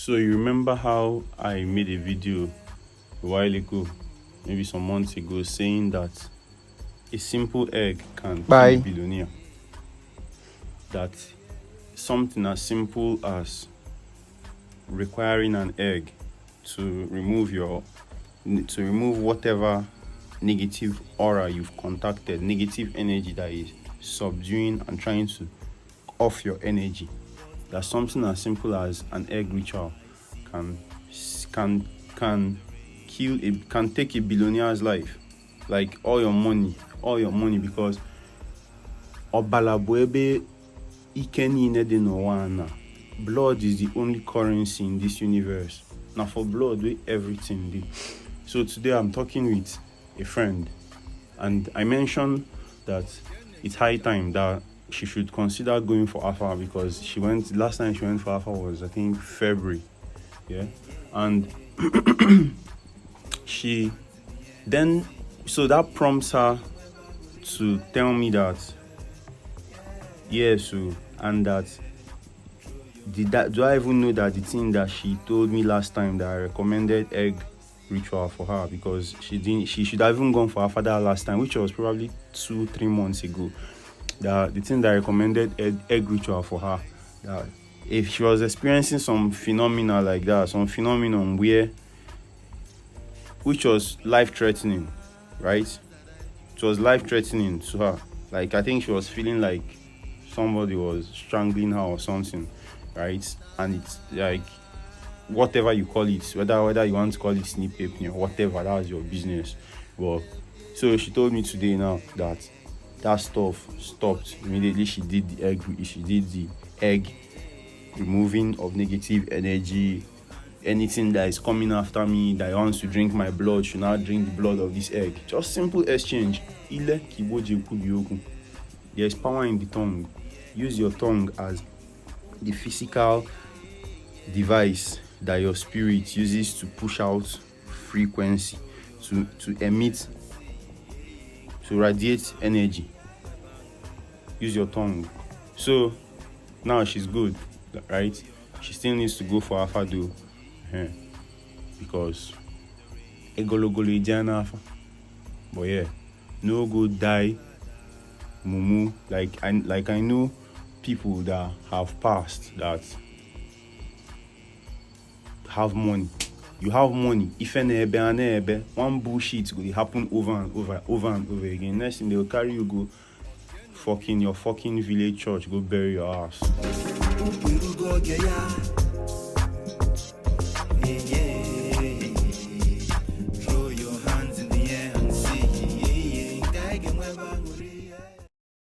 So you remember how I made a video a while ago, maybe some months ago, saying that a simple egg can kill a billionaire? That something as simple as requiring an egg to remove whatever negative aura you've contacted, negative energy that is subduing and trying to off your energy, that something as simple as an egg ritual can take a billionaire's life, like all your money, because Obalabuebe Ikeni de no blood is the only currency in this universe. Now for blood, we everything do. So today I'm talking with a friend, and I mentioned that it's high time that she should consider going for Alpha, because last time she went for Alpha was, I think, February. Yeah. And so that prompts her to tell me that, yes, and that do I even know that the thing that she told me last time, that I recommended egg ritual for her, because she should have even gone for her father last time, which was probably 2-3 months ago. The thing that I recommended egg ritual for her, that if she was experiencing some phenomena like that, some phenomenon which was life-threatening, right? It was life-threatening to her. Like, I think she was feeling like somebody was strangling her or something, right? And it's like, whatever you call it, whether you want to call it sleep apnea or whatever, that's your business. Well, so she told me today now that stuff stopped immediately. She did the egg removing of negative energy. Anything that is coming after me that wants to drink my blood should not drink the blood of this egg. Just simple exchange. There's power in the tongue. Use your tongue as the physical device that your spirit uses to push out frequency, to emit, to radiate energy. Use your tongue. So now she's good, right? She still needs to go for Alpha though, because egologolo ijana Alpha. But yeah, no go die mumu. Like I know people that have passed that have money. You have money. If one bullshit will happen over and over again. Next thing, they'll carry you go your fucking village church, go bury your ass.